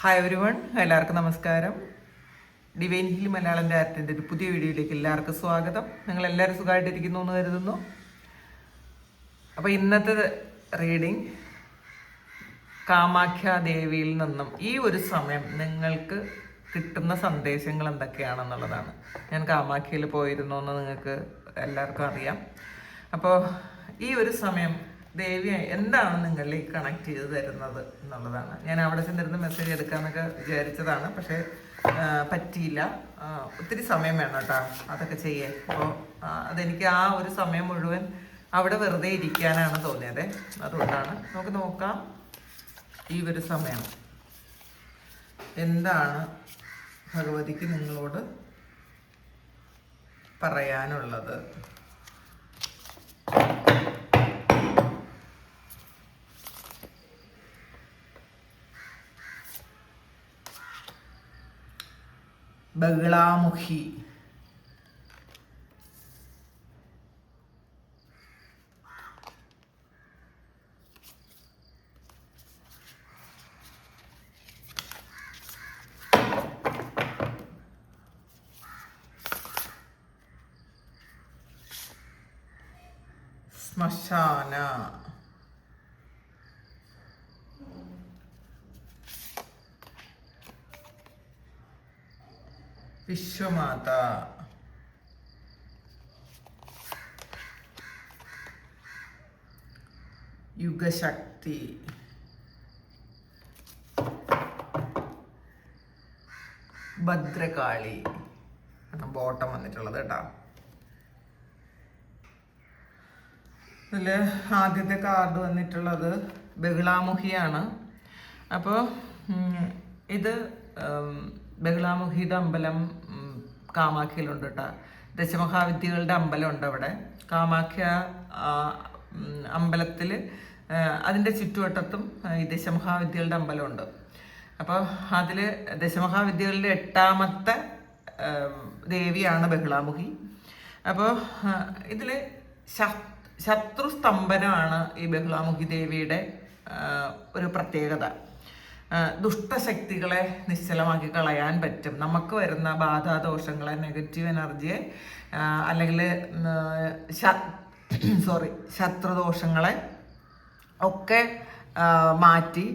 Hi every one, എല്ലാവർക്കും നമസ്കാരം. Divine hill Malayalam ഡയറക്റ്റിൻ്റെ ഒരു പുതിയ വീഡിയോയിലേക്ക് എല്ലാവർക്കും സ്വാഗതം. നിങ്ങൾ എല്ലാവരും സുഖമായിട്ടിരിക്കുന്നു എന്ന് കരുതുന്നു. അപ്പോൾ ഇന്നത്തെ റീഡിങ് കാമാഖ്യ ദേവിയിൽ നിന്നും ഈ ഒരു സമയം നിങ്ങൾക്ക് കിട്ടുന്ന സന്ദേശങ്ങൾ എന്തൊക്കെയാണെന്നുള്ളതാണ്. ഞാൻ കാമാഖ്യയിൽ പോയിരുന്നു എന്ന് നിങ്ങൾക്ക് എല്ലാവർക്കും അറിയാം. അപ്പോൾ ഈ ഒരു സമയം ദേവി എന്താണ് നിങ്ങളിലേക്ക് കണക്ട് ചെയ്ത് തരുന്നത് എന്നുള്ളതാണ്. ഞാൻ അവിടെ ചെന്നിരുന്ന് മെസ്സേജ് എടുക്കാമെന്നൊക്കെ വിചാരിച്ചതാണ്, പക്ഷേ പറ്റിയില്ല. ഒത്തിരി സമയം വേണം കേട്ടോ അതൊക്കെ ചെയ്യാൻ. അപ്പോൾ അതെനിക്ക് ആ ഒരു സമയം മുഴുവൻ അവിടെ വെറുതെ ഇരിക്കാനാണ് തോന്നിയത്. അതുകൊണ്ടാണ് നമുക്ക് നോക്കാം ഈ ഒരു സമയം എന്താണ് ഭഗവതിക്ക് നിങ്ങളോട് പറയാനുള്ളത്. ബഹളാമുഖി, ശ്മശാന, വിശ്വമാത, യുഗശക്തി, ഭദ്രകാളി. ബോട്ടം വന്നിട്ടുള്ളത് കേട്ടോ. ഇതിൽ ആദ്യത്തെ കാർഡ് വന്നിട്ടുള്ളത് ബഹളാമുഖിയാണ്. അപ്പോൾ ഇത് ബഹളാമുഖിയുടെ അമ്പലം കാമാഖ്യയിലുണ്ട് കേട്ടോ. ദശമഹാവിദ്യകളുടെ അമ്പലമുണ്ട് അവിടെ. കാമാഖ്യ അമ്പലത്തിൽ അതിൻ്റെ ചുറ്റുവട്ടത്തും ഈ ദശമഹാവിദ്യകളുടെ അമ്പലമുണ്ട്. അപ്പോൾ അതിൽ ദശമഹാവിദ്യകളുടെ 8ാമത്തെ ദേവിയാണ് ബഹളാമുഖി. അപ്പോൾ ഇതിൽ ശത്രുസ്തംഭനമാണ് ഈ ബഹളാമുഖി ദേവിയുടെ ഒരു പ്രത്യേകത. ദുഷ്ടശക്തികളെ നിശ്ചലമാക്കി കളയാൻ പറ്റും. നമുക്ക് വരുന്ന ബാധാദോഷങ്ങളെ, നെഗറ്റീവ് എനർജിയെ, അല്ലെങ്കിൽ ശത്രുദോഷങ്ങളെ ഒക്കെ മാറ്റി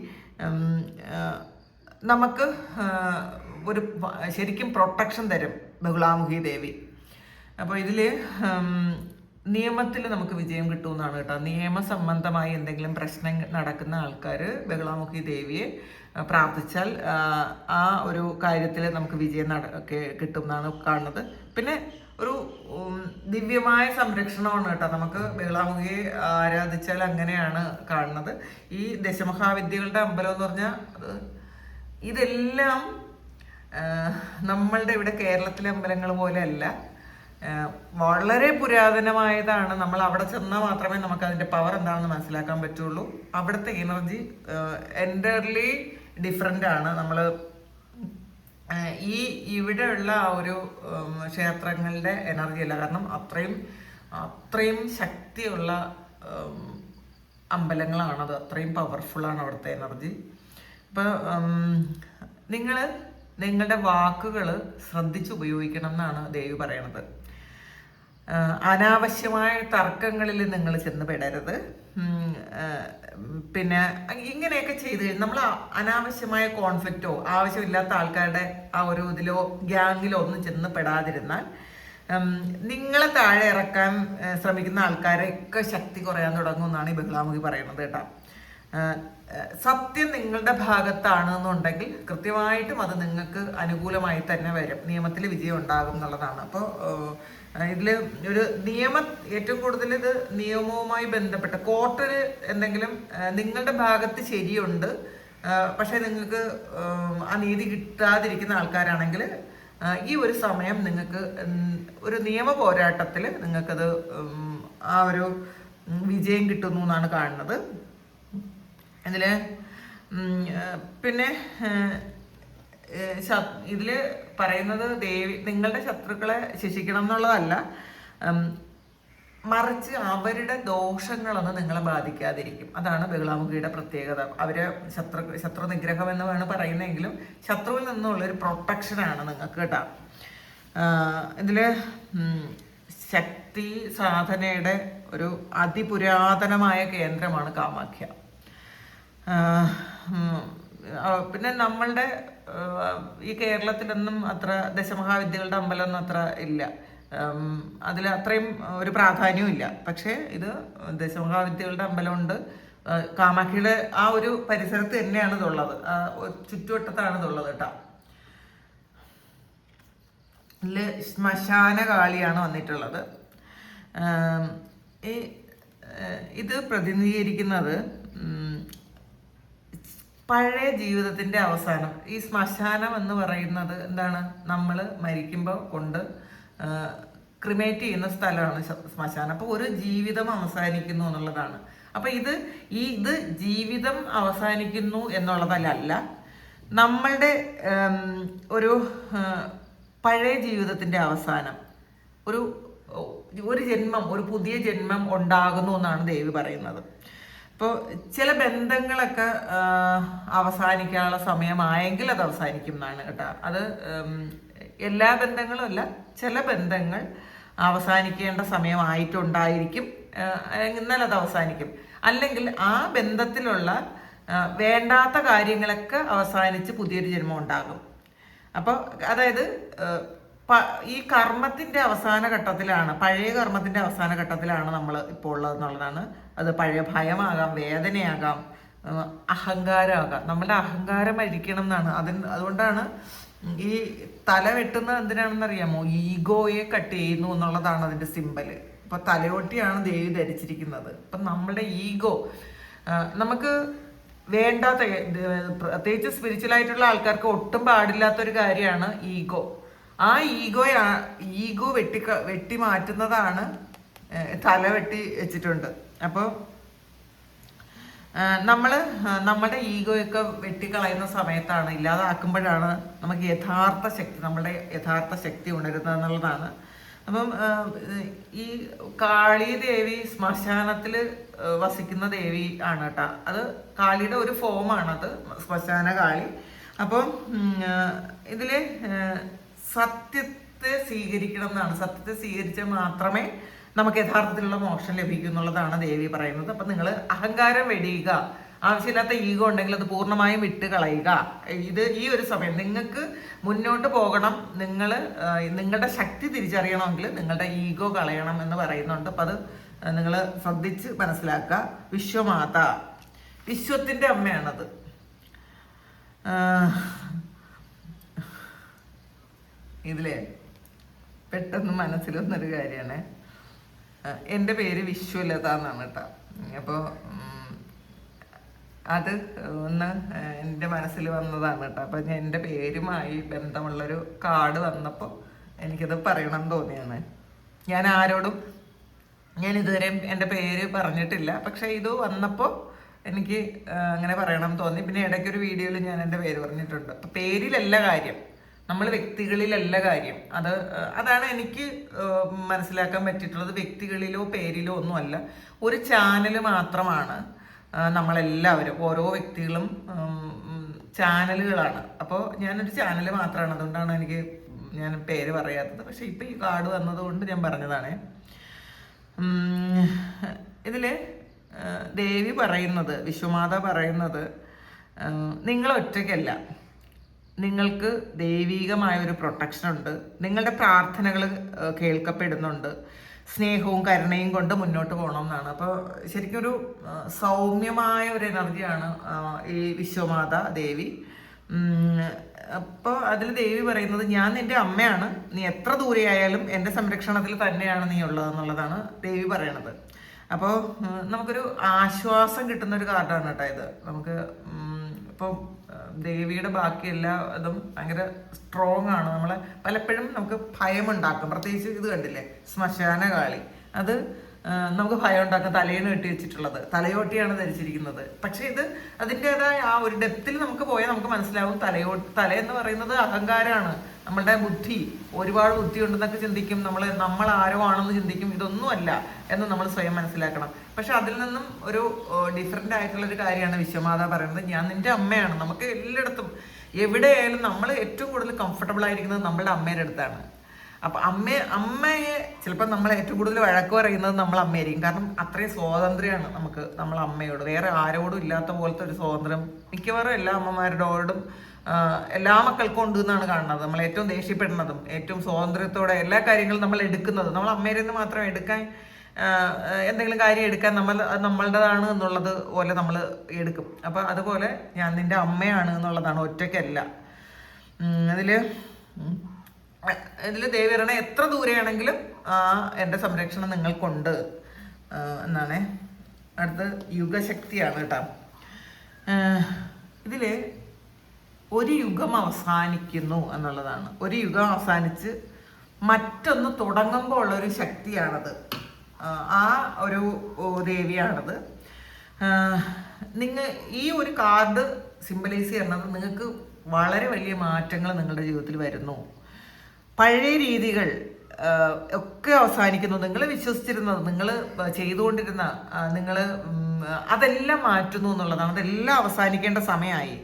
നമുക്ക് ഒരു ശരിക്കും പ്രൊട്ടക്ഷൻ തരും ബഹളാമുഖി ദേവി. അപ്പോൾ ഇതിൽ നിയമത്തിൽ നമുക്ക് വിജയം കിട്ടുമെന്നാണ് കേട്ടോ. നിയമസംബന്ധമായി എന്തെങ്കിലും പ്രശ്നം നടക്കുന്ന ആൾക്കാർ ബഹളാമുഖി ദേവിയെ പ്രാർത്ഥിച്ചാൽ ആ ഒരു കാര്യത്തിൽ നമുക്ക് വിജയം കിട്ടും എന്നാണ് കാണുന്നത്. പിന്നെ ഒരു ദിവ്യമായ സംരക്ഷണമാണ് കേട്ടോ. നമുക്ക് ബഹളാമുഖിയെ ആരാധിച്ചാൽ അങ്ങനെയാണ് കാണുന്നത്. ഈ ദശമഹാവിദ്യകളുടെ അമ്പലം എന്ന് പറഞ്ഞാൽ ഇതെല്ലാം നമ്മളുടെ ഇവിടെ കേരളത്തിലെ അമ്പലങ്ങൾ പോലെ അല്ല, വളരെ പുരാതനമായതാണ്. നമ്മൾ അവിടെ ചെന്നാൽ മാത്രമേ നമുക്ക് അതിൻ്റെ പവർ എന്താണെന്ന് മനസ്സിലാക്കാൻ പറ്റുള്ളൂ. അവിടുത്തെ എനർജി എൻ്റർലി ഡിഫറെൻ്റ് ആണ്. നമ്മൾ ഇവിടെയുള്ള ആ ഒരു ക്ഷേത്രങ്ങളുടെ എനർജി അല്ല. കാരണം അത്രയും ശക്തിയുള്ള അമ്പലങ്ങളാണത്. അത്രയും പവർഫുള്ളാണ് അവിടുത്തെ എനർജി. അപ്പോൾ നിങ്ങളുടെ വാക്കുകൾ ശ്രദ്ധിച്ച് ഉപയോഗിക്കണം എന്നാണ് ദേവി പറയണത്. അനാവശ്യമായ തർക്കങ്ങളിൽ നിങ്ങൾ ചെന്ന് പെടരുത്. പിന്നെ ഇങ്ങനെയൊക്കെ ചെയ്ത് നമ്മൾ അനാവശ്യമായ കോൺഫ്ലിക്റ്റോ ആവശ്യമില്ലാത്ത ആൾക്കാരുടെ ആ ഒരു ഇതിലോ ഗ്യാങ്ങിലോ ഒന്നും ചെന്ന് പെടാതിരുന്നാൽ നിങ്ങളെ താഴെ ഇറക്കാൻ ശ്രമിക്കുന്ന ആൾക്കാരെയൊക്കെ ശക്തി കുറയാൻ തുടങ്ങുമെന്നാണ് ഈ ബഹളാമുഖി പറയുന്നത് കേട്ടോ. സത്യം നിങ്ങളുടെ ഭാഗത്താണ് എന്നുണ്ടെങ്കിൽ കൃത്യമായിട്ടും അത് നിങ്ങൾക്ക് അനുകൂലമായി തന്നെ വരും. നിയമത്തിൽ വിജയം ഉണ്ടാകും എന്നുള്ളതാണ്. അപ്പോൾ ഇതിൽ ഒരു ഏറ്റവും കൂടുതൽ ഇത് നിയമവുമായി ബന്ധപ്പെട്ട കോർട്ടിൽ എന്തെങ്കിലും നിങ്ങളുടെ ഭാഗത്ത് ശരിയുണ്ട്, പക്ഷെ നിങ്ങൾക്ക് ആ നീതി കിട്ടാതിരിക്കുന്ന ആൾക്കാരാണെങ്കിൽ ഈ ഒരു സമയം നിങ്ങൾക്ക് ഒരു നിയമ പോരാട്ടത്തിൽ നിങ്ങൾക്കത് ആ ഒരു വിജയം കിട്ടുന്നു എന്നാണ് കാണുന്നത് ഇതിൽ. പിന്നെ ഇതിൽ പറയുന്നത് നിങ്ങളുടെ ശത്രുക്കളെ ശിക്ഷിക്കണം എന്നുള്ളതല്ല. മറിച്ച് അവരുടെ ദോഷങ്ങളൊന്നും നിങ്ങളെ ബാധിക്കാതിരിക്കും. അതാണ് ബഹുളാമുഖിയുടെ പ്രത്യേകത. അവര് ശത്രു നിഗ്രഹം എന്ന് വേണം പറയുന്നെങ്കിലും ശത്രുവിൽ നിന്നുള്ളൊരു പ്രൊട്ടക്ഷനാണ് നിങ്ങൾക്ക് കേട്ടോ. ഇതില് ശക്തി സാധനയുടെ ഒരു അതിപുരാതനമായ കേന്ദ്രമാണ് കാമാഖ്യ. പിന്നെ നമ്മളുടെ ഈ കേരളത്തിലൊന്നും അത്ര ദശമഹാവിദ്യകളുടെ അമ്പലമൊന്നും അത്ര ഇല്ല. അതിൽ അത്രയും ഒരു പ്രാധാന്യവും ഇല്ല. പക്ഷേ ഇത് ദശമഹാവിദ്യകളുടെ അമ്പലമുണ്ട്. കാമാഖിയുടെ ആ ഒരു പരിസരത്ത് തന്നെയാണ് ഇതുള്ളത്, ചുറ്റുവട്ടത്താണ് ഇതുള്ളത് കേട്ടോ. ഇതിൽ ശ്മശാന കാളിയാണ് വന്നിട്ടുള്ളത്. ഇത് പ്രതിനിധീകരിക്കുന്നത് പഴയ ജീവിതത്തിന്റെ അവസാനം. ഈ ശ്മശാനം എന്ന് പറയുന്നത് എന്താണ്? നമ്മൾ മരിക്കുമ്പോൾ കൊണ്ട് ക്രിമേറ്റ് ചെയ്യുന്ന സ്ഥലമാണ് ശ്മശാനം. അപ്പോൾ ഒരു ജീവിതം അവസാനിക്കുന്നു എന്നുള്ളതാണ്. അപ്പൊ ഇത് ജീവിതം അവസാനിക്കുന്നു എന്നുള്ളതല്ല, നമ്മളുടെ ഒരു പഴയ ജീവിതത്തിന്റെ അവസാനം, ഒരു ജന്മം, ഒരു പുതിയ ജന്മം ഉണ്ടാകുന്നു എന്നാണ് ദേവി പറയുന്നത്. ഇപ്പോൾ ചില ബന്ധങ്ങളൊക്കെ അവസാനിക്കാനുള്ള സമയമായെങ്കിൽ അത് അവസാനിക്കും എന്നാണ് കേട്ടോ. അത് എല്ലാ ബന്ധങ്ങളും അല്ല, ചില ബന്ധങ്ങൾ അവസാനിക്കേണ്ട സമയമായിട്ടുണ്ടായിരിക്കും, എന്നാൽ അത് അവസാനിക്കും. അല്ലെങ്കിൽ ആ ബന്ധത്തിലുള്ള വേണ്ടാത്ത കാര്യങ്ങളൊക്കെ അവസാനിച്ച് പുതിയൊരു ജന്മം ഉണ്ടാകും. അപ്പോൾ അതായത് ഈ കർമ്മത്തിന്റെ അവസാന ഘട്ടത്തിലാണ്, പഴയ കർമ്മത്തിന്റെ അവസാന ഘട്ടത്തിലാണ് നമ്മൾ ഇപ്പോൾ ഉള്ളത് എന്നുള്ളതാണ്. അത് പഴയ ഭയമാകാം, വേദനയാകാം, അഹങ്കാരമാകാം. നമ്മുടെ അഹങ്കാരം മരിക്കണം എന്നാണ്. അതുകൊണ്ടാണ് ഈ തല വെട്ടുന്നത് എന്തിനാണെന്ന് അറിയാമോ? ഈഗോയെ കട്ട് ചെയ്യുന്നു എന്നുള്ളതാണ് അതിന്റെ സിമ്പല്. ഇപ്പൊ തലയോട്ടിയാണ് ദേവി ധരിച്ചിരിക്കുന്നത്. അപ്പൊ നമ്മുടെ ഈഗോ നമുക്ക് വേണ്ടാത്ത, പ്രത്യേകിച്ച് സ്പിരിച്വൽ ആയിട്ടുള്ള ആൾക്കാർക്ക് ഒട്ടും പാടില്ലാത്തൊരു കാര്യമാണ് ഈഗോ. ആ ഈഗോ വെട്ടി മാറ്റുന്നതാണ് തല വെട്ടി വെച്ചിട്ടുണ്ട്. അപ്പോൾ നമ്മുടെ ഈഗോയൊക്കെ വെട്ടിക്കളയുന്ന സമയത്താണ്, ഇല്ലാതാക്കുമ്പോഴാണ് നമുക്ക് നമ്മുടെ യഥാർത്ഥ ശക്തി ഉണരുന്നത് എന്നുള്ളതാണ്. അപ്പം ഈ കാളി ദേവി ശ്മശാനത്തിൽ വസിക്കുന്ന ദേവി ആണ് കേട്ടോ. അത് കാളിയുടെ ഒരു ഫോമാണത്, ശ്മശാന കാളി. അപ്പം ഇതില് സത്യത്തെ സ്വീകരിക്കണം എന്നാണ്. സത്യത്തെ സ്വീകരിച്ചാൽ മാത്രമേ നമുക്ക് യഥാർത്ഥത്തിലുള്ള മോക്ഷം ലഭിക്കും എന്നുള്ളതാണ് ദേവി പറയുന്നത്. അപ്പൊ നിങ്ങൾ അഹങ്കാരം വെടിയുക, ആവശ്യമില്ലാത്ത ഈഗോ ഉണ്ടെങ്കിൽ അത് പൂർണ്ണമായും വിട്ട് കളയുക. ഈ ഒരു സമയം നിങ്ങൾക്ക് മുന്നോട്ട് പോകണം. നിങ്ങളുടെ ശക്തി തിരിച്ചറിയണമെങ്കിൽ നിങ്ങളുടെ ഈഗോ കളയണം എന്ന് പറയുന്നുണ്ട്. അപ്പൊ അത് നിങ്ങൾ ശ്രദ്ധിച്ച് മനസ്സിലാക്കുക. വിശ്വമാത, വിശ്വത്തിന്റെ അമ്മയാണത്. ഇതിലെ പെട്ടെന്ന് മനസ്സിൽ വന്നൊരു കാര്യമാണ്, എൻ്റെ പേര് വിശ്വലത എന്നാണ് കേട്ടോ. അപ്പോൾ അത് ഒന്ന് എൻ്റെ മനസ്സിൽ വന്നതാണ് കേട്ടോ. അപ്പം ഞാൻ എൻ്റെ പേരുമായി ബന്ധമുള്ളൊരു കാർഡ് വന്നപ്പോൾ എനിക്കത് പറയണം തോന്നിയാണ്. ഞാൻ ഇതുവരെ എൻ്റെ പേര് പറഞ്ഞിട്ടില്ല, പക്ഷെ ഇത് വന്നപ്പോൾ എനിക്ക് അങ്ങനെ പറയണം തോന്നി. പിന്നെ ഇടയ്ക്കൊരു വീഡിയോയിൽ ഞാൻ എൻ്റെ പേര് പറഞ്ഞിട്ടുണ്ട്. അപ്പം പേരിലല്ല കാര്യം, നമ്മൾ വ്യക്തികളിലല്ല കാര്യം. അതാണ് എനിക്ക് മനസ്സിലാക്കാൻ പറ്റിയിട്ടുള്ളത്. വ്യക്തികളിലോ പേരിലോ ഒന്നുമല്ല, ഒരു ചാനൽ മാത്രമാണ് നമ്മളെല്ലാവരും. ഓരോ വ്യക്തികളും ചാനലുകളാണ്. അപ്പോൾ ഞാനൊരു ചാനൽ മാത്രമാണ്, അതുകൊണ്ടാണ് ഞാൻ പേര് പറയാത്തത്. പക്ഷെ ഇപ്പം ഈ കാർഡ് വന്നതുകൊണ്ട് ഞാൻ പറഞ്ഞതാണ്. ഇതില് ദേവി പറയുന്നത്, വിശ്വമാത പറയുന്നത്, നിങ്ങൾ ഒറ്റയ്ക്കല്ല, നിങ്ങൾക്ക് ദൈവികമായ ഒരു പ്രൊട്ടക്ഷൻ ഉണ്ട്. നിങ്ങളുടെ പ്രാർത്ഥനകൾ കേൾക്കപ്പെടുന്നുണ്ട്. സ്നേഹവും കരുണയും കൊണ്ട് മുന്നോട്ട് പോകണം എന്നാണ്. അപ്പോൾ ശരിക്കും ഒരു സൗമ്യമായ ഒരു എനർജിയാണ് ഈ വിശ്വമാത ദേവി. അപ്പോൾ അതിൽ ദേവി പറയുന്നത്, ഞാൻ നിന്റെ അമ്മയാണ്, നീ എത്ര ദൂരെയായാലും എൻ്റെ സംരക്ഷണത്തിൽ തന്നെയാണ് നീ ഉള്ളതെന്നുള്ളതാണ് ദേവി പറയണത്. അപ്പോൾ നമുക്കൊരു ആശ്വാസം കിട്ടുന്ന ഒരു കാർഡാണ് കേട്ടോ ഇത്. നമുക്ക് ഇപ്പോൾ ദേവിയുടെ ബാക്കി എല്ലാ ഇതും ഭയങ്കര സ്ട്രോങ് ആണ്. പലപ്പോഴും നമുക്ക് ഭയമുണ്ടാക്കും. പ്രത്യേകിച്ച് ഇത് കണ്ടില്ലേ, ശ്മശാന കാളി. അത് നമുക്ക് ഭയം ഉണ്ടാക്കാൻ തലയിണ് കെട്ടി വെച്ചിട്ടുള്ളത്, തലയോട്ടിയാണ് ധരിച്ചിരിക്കുന്നത്. പക്ഷെ ഇത് അതിൻ്റെതായ ആ ഒരു ഡെപ്തിൽ നമുക്ക് പോയാൽ നമുക്ക് മനസ്സിലാവും തല എന്ന് പറയുന്നത് അഹങ്കാരമാണ്, നമ്മളുടെ ബുദ്ധി, ഒരുപാട് ബുദ്ധി ഉണ്ടെന്നൊക്കെ ചിന്തിക്കും, നമ്മൾ ആരോ ആണെന്ന് ചിന്തിക്കും. ഇതൊന്നുമല്ല എന്ന് നമ്മൾ സ്വയം മനസ്സിലാക്കണം. പക്ഷെ അതിൽ നിന്നും ഒരു ഡിഫറെൻ്റ് ആയിട്ടുള്ള ഒരു കാര്യമാണ് വിശ്വമാത പറയുന്നത്, ഞാൻ നിന്റെ അമ്മയാണ്. നമുക്ക് എല്ലായിടത്തും എവിടെയായാലും നമ്മൾ ഏറ്റവും കൂടുതൽ കംഫർട്ടബിൾ ആയിരിക്കുന്നത് നമ്മളുടെ അമ്മയുടെ അടുത്താണ്. അപ്പം അമ്മയെ ചിലപ്പോൾ നമ്മൾ ഏറ്റവും കൂടുതൽ വഴക്ക് പറയുന്നത് നമ്മൾ അമ്മയായിരിക്കും. കാരണം അത്രയും സ്വാതന്ത്ര്യമാണ് നമുക്ക് നമ്മളെ അമ്മയോട്, വേറെ ആരോടും ഇല്ലാത്ത പോലത്തെ ഒരു സ്വാതന്ത്ര്യം മിക്കവാറും എല്ലാ അമ്മമാരോടും എല്ലാ മക്കൾക്കും ഉണ്ട് എന്നാണ് കാണുന്നത്. നമ്മൾ ഏറ്റവും ദേഷ്യപ്പെടുന്നതും ഏറ്റവും സ്വാതന്ത്ര്യത്തോടെ എല്ലാ കാര്യങ്ങളും നമ്മൾ എടുക്കുന്നത് നമ്മൾ അമ്മയിൽ നിന്ന് മാത്രം എടുക്കാൻ, എന്തെങ്കിലും കാര്യം എടുക്കാൻ നമ്മളുടേതാണ് എന്നുള്ളത് പോലെ നമ്മൾ എടുക്കും. അപ്പം അതുപോലെ ഞാൻ നിന്റെ അമ്മയാണ് എന്നുള്ളതാണ്, ഒറ്റയ്ക്കല്ല. ഇതിൽ ദേവി പറയണ എത്ര ദൂരെയാണെങ്കിലും എൻ്റെ സംരക്ഷണം നിങ്ങൾക്കുണ്ട് എന്നാണ്. അടുത്ത് യുഗശക്തിയാണ് കേട്ടോ. ഇതിൽ ഒരു യുഗം അവസാനിക്കുന്നു എന്നുള്ളതാണ്. ഒരു യുഗം അവസാനിച്ച് മറ്റൊന്ന് തുടങ്ങുമ്പോൾ ഉള്ളൊരു ശക്തിയാണത്, ആ ഒരു ദേവിയാണത്. ഈ ഒരു കാർഡ് സിംബലൈസ് ചെയ്യുന്നത് നിങ്ങൾക്ക് വളരെ വലിയ മാറ്റങ്ങൾ നിങ്ങളുടെ ജീവിതത്തിൽ വരുന്നു. പഴയ രീതികൾ ഒക്കെ അവസാനിക്കുന്നു. നിങ്ങൾ വിശ്വസിച്ചിരുന്നത്, നിങ്ങൾ ചെയ്തുകൊണ്ടിരുന്ന, അതെല്ലാം മാറ്റുന്നു എന്നുള്ളതാണ്. അതെല്ലാം അവസാനിക്കേണ്ട സമയമായി.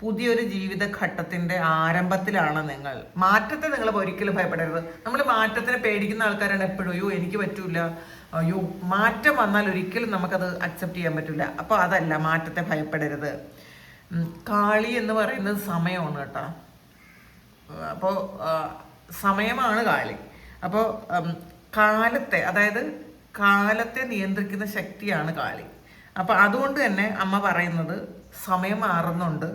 പുതിയൊരു ജീവിതഘട്ടത്തിൻ്റെ ആരംഭത്തിലാണ് നിങ്ങൾ. മാറ്റത്തെ നിങ്ങൾ ഒരിക്കലും ഭയപ്പെടരുത്. നമ്മൾ മാറ്റത്തിനെ പേടിക്കുന്ന ആൾക്കാരാണ് എപ്പോഴും. അയ്യോ എനിക്ക് പറ്റൂല, അയ്യോ മാറ്റം വന്നാൽ ഒരിക്കലും നമുക്കത് അക്സെപ്റ്റ് ചെയ്യാൻ പറ്റില്ല. അപ്പോൾ അതല്ല, മാറ്റത്തെ ഭയപ്പെടരുത്. കാളി എന്ന് പറയുന്നത് സമയമാണ് കേട്ടോ. അപ്പോൾ സമയമാണ് കാളി. അപ്പോൾ കാലത്തെ, അതായത് കാലത്തെ നിയന്ത്രിക്കുന്ന ശക്തിയാണ് കാളി. അപ്പോൾ അതുകൊണ്ട് തന്നെ അമ്മ പറയുന്നത് സമയം മാറുന്നുണ്ട്,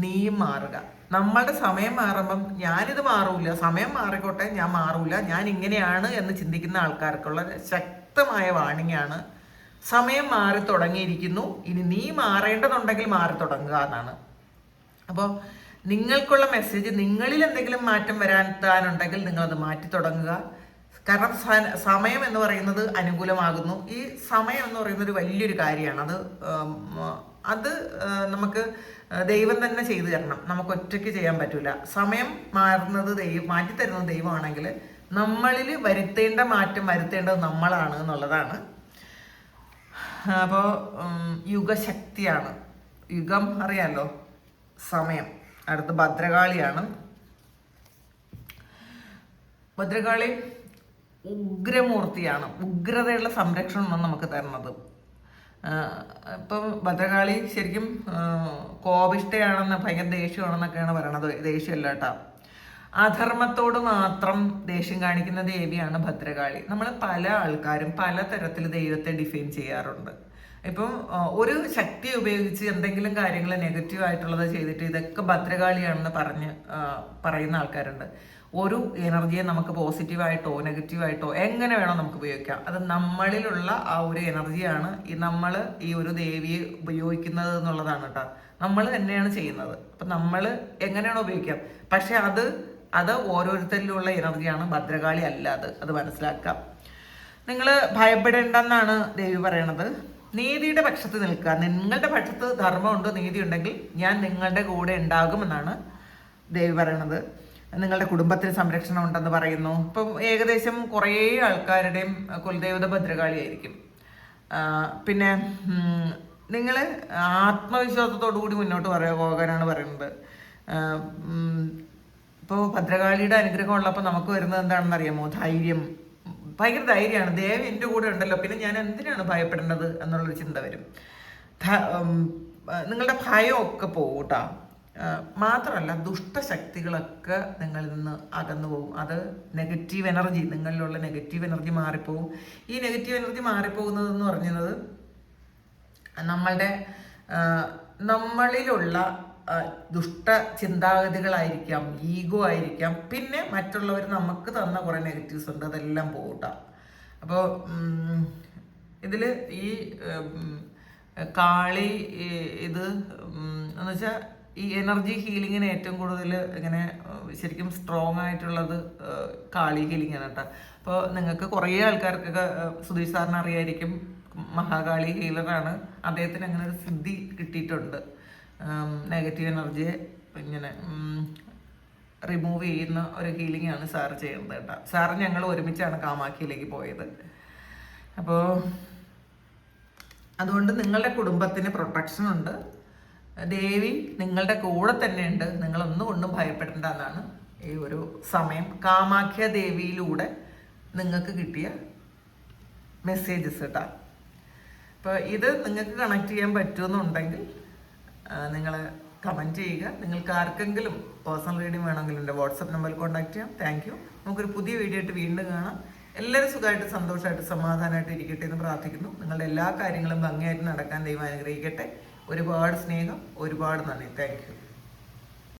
നീയും മാറുക. നമ്മളുടെ സമയം മാറുമ്പം ഞാനിത് മാറൂല, സമയം മാറിക്കോട്ടെ, ഞാൻ മാറൂല, ഞാൻ ഇങ്ങനെയാണ് എന്ന് ചിന്തിക്കുന്ന ആൾക്കാർക്കുള്ള ശക്തമായ വാണിംഗ് ആണ്. സമയം മാറി തുടങ്ങിയിരിക്കുന്നു, ഇനി നീ മാറേണ്ടതുണ്ടെങ്കിൽ മാറി തുടങ്ങുക എന്നാണ്. അപ്പോൾ നിങ്ങൾക്കുള്ള മെസ്സേജ്, നിങ്ങളിൽ എന്തെങ്കിലും മാറ്റം വരാനുണ്ടെങ്കിൽ നിങ്ങളത് മാറ്റി തുടങ്ങുക. കാരണം സമയം എന്ന് പറയുന്നത് അനുകൂലമാകുന്നു. ഈ സമയം എന്ന് പറയുന്നത് ഒരു വലിയൊരു കാര്യമാണ്. അത് നമുക്ക് ദൈവം തന്നെ ചെയ്തു തരണം, നമുക്ക് ഒറ്റയ്ക്ക് ചെയ്യാൻ പറ്റില്ല. സമയം മാറുന്നത് മാറ്റിത്തരുന്നത് ദൈവമാണെങ്കിൽ നമ്മളിൽ വരുത്തേണ്ട മാറ്റം വരുത്തേണ്ടത് നമ്മളാണ് എന്നുള്ളതാണ്. അപ്പോൾ യുഗശക്തിയാണ്. യുഗം അറിയാലോ, സമയം. അടുത്ത് ഭദ്രകാളിയാണ്. ഭദ്രകാളി ഉഗ്രമൂർത്തിയാണ്. ഉഗ്രതയുള്ള സംരക്ഷണമാണ് നമുക്ക് തരുന്നത്. ഇപ്പം ഭദ്രകാളി ശരിക്കും കോപിഷ്ഠയാണെന്ന്, ഭയങ്കര ദേഷ്യമാണെന്നൊക്കെയാണ് പറയണത്. ദേഷ്യമല്ല കേട്ടോ, അധർമ്മത്തോട് മാത്രം ദേഷ്യം കാണിക്കുന്ന ദേവിയാണ് ഭദ്രകാളി. നമ്മൾ പല ആൾക്കാരും പല തരത്തിൽ ദൈവത്തെ ഡിഫൈൻ ചെയ്യാറുണ്ട്. ഇപ്പം ഒരു ശക്തി ഉപയോഗിച്ച് എന്തെങ്കിലും കാര്യങ്ങൾ നെഗറ്റീവായിട്ടുള്ളത് ചെയ്തിട്ട് ഇതൊക്കെ ഭദ്രകാളിയാണെന്ന് പറയുന്ന ആൾക്കാരുണ്ട്. ഒരു എനർജിയെ നമുക്ക് പോസിറ്റീവായിട്ടോ നെഗറ്റീവായിട്ടോ എങ്ങനെ വേണോ നമുക്ക് ഉപയോഗിക്കാം. അത് നമ്മളിലുള്ള ആ ഒരു എനർജിയാണ് നമ്മൾ ഈ ഒരു ദേവിയെ ഉപയോഗിക്കുന്നത് എന്നുള്ളതാണ് കേട്ടോ. നമ്മൾ തന്നെയാണ് ചെയ്യുന്നത്. അപ്പം നമ്മൾ എങ്ങനെയാണോ ഉപയോഗിക്കാം, പക്ഷെ അത് ഓരോരുത്തരിലുള്ള എനർജിയാണ്, ഭദ്രകാളി അല്ലാതെ. അത് മനസ്സിലാക്കാം. നിങ്ങൾ ഭയപ്പെടേണ്ടെന്നാണ് ദേവി പറയണത്. നീതിയുടെ പക്ഷത്ത് നിൽക്കുക. നിങ്ങളുടെ പക്ഷത്ത് ധർമ്മമുണ്ട്, നീതി ഉണ്ടെങ്കിൽ ഞാൻ നിങ്ങളുടെ കൂടെ ഉണ്ടാകുമെന്നാണ് ദേവി പറയണത്. നിങ്ങളുടെ കുടുംബത്തിന് സംരക്ഷണം ഉണ്ടെന്ന് പറയുന്നു. ഇപ്പം ഏകദേശം കുറേ ആൾക്കാരുടെയും കുലദേവത ഭദ്രകാളി ആയിരിക്കും. പിന്നെ നിങ്ങൾ ആത്മവിശ്വാസത്തോടു കൂടി മുന്നോട്ട് പോകാനാണ് പറയുന്നത്. ഇപ്പോൾ ഭദ്രകാളിയുടെ അനുഗ്രഹം ഉള്ളപ്പോൾ നമുക്ക് വരുന്നത് എന്താണെന്ന് അറിയാമോ? ധൈര്യം. ഭയങ്കര ധൈര്യമാണ്. ദേവി എൻ്റെ കൂടെ ഉണ്ടല്ലോ, പിന്നെ ഞാൻ എന്തിനാണ് ഭയപ്പെടേണ്ടത് എന്നുള്ളൊരു ചിന്ത വരും. നിങ്ങളുടെ ഭയമൊക്കെ പോകും കേട്ടോ. മാത്രമല്ല ദുഷ്ടശക്തികളൊക്കെ നിങ്ങളിൽ നിന്ന് അകന്നു പോകും. അത് നെഗറ്റീവ് എനർജി, നിങ്ങളിലുള്ള നെഗറ്റീവ് എനർജി മാറിപ്പോകും. ഈ നെഗറ്റീവ് എനർജി മാറിപ്പോകുന്നതെന്ന് പറഞ്ഞത് നമ്മളിലുള്ള ദുഷ്ട ചിന്താഗതികളായിരിക്കാം, ഈഗോ ആയിരിക്കാം, പിന്നെ മറ്റുള്ളവർ നമുക്ക് തന്ന കുറേ നെഗറ്റീവ്സ് ഉണ്ട്, അതെല്ലാം പോകട്ട. അപ്പോൾ ഇതിൽ ഈ കാളി ഇത് എന്ന് വെച്ചാൽ ഈ എനർജി ഹീലിങ്ങിന് ഏറ്റവും കൂടുതൽ ഇങ്ങനെ ശരിക്കും സ്ട്രോങ് ആയിട്ടുള്ളത് കാളി ഹീലിംഗ് ആണ് കേട്ടോ. അപ്പോൾ നിങ്ങൾക്ക് കുറേ ആൾക്കാർക്കൊക്കെ സുധീഷ് സാറിന് അറിയായിരിക്കും, മഹാകാളി ഹീലറാണ്. അദ്ദേഹത്തിന് അങ്ങനെ ഒരു സിദ്ധി കിട്ടിയിട്ടുണ്ട്. നെഗറ്റീവ് എനർജിയെ ഇങ്ങനെ റിമൂവ് ചെയ്യുന്ന ഒരു ഹീലിംഗ് ആണ് സാറ് ചെയ്യുന്നത് കേട്ടോ. സാറ് ഞങ്ങൾ ഒരുമിച്ചാണ് കാമാഖിയിലേക്ക് പോയത്. അപ്പോൾ അതുകൊണ്ട് നിങ്ങളുടെ കുടുംബത്തിന് പ്രൊട്ടക്ഷൻ ഉണ്ട്, ദേവി നിങ്ങളുടെ കൂടെ തന്നെ ഉണ്ട്, നിങ്ങളൊന്നും കൊണ്ടും ഭയപ്പെടേണ്ട എന്നാണ് ഈ ഒരു സമയം കാമാഖ്യ ദേവിയിലൂടെ നിങ്ങൾക്ക് കിട്ടിയ മെസ്സേജസ് കേട്ടോ. അപ്പോൾ ഇത് നിങ്ങൾക്ക് കണക്ട് ചെയ്യാൻ പറ്റുമെന്നുണ്ടെങ്കിൽ നിങ്ങൾ കമൻറ്റ് ചെയ്യുക. നിങ്ങൾക്ക് ആർക്കെങ്കിലും പേഴ്സണൽ റീഡിങ് വേണമെങ്കിൽ എൻ്റെ വാട്സപ്പ് നമ്പറിൽ കോൺടാക്ട് ചെയ്യാം. Thank you. നമുക്കൊരു പുതിയ വീഡിയോ ആയിട്ട് വീണ്ടും കാണാം. എല്ലാവരും സുഖമായിട്ട് സന്തോഷമായിട്ട് സമാധാനമായിട്ട് ഇരിക്കട്ടെ എന്ന് പ്രാർത്ഥിക്കുന്നു. നിങ്ങളുടെ എല്ലാ കാര്യങ്ങളും ഭംഗിയായിട്ട് നടക്കാൻ ദൈവം അനുഗ്രഹിക്കട്ടെ. ഒരുപാട് സ്നേഹം, ഒരുപാട് നന്ദി. Thank you.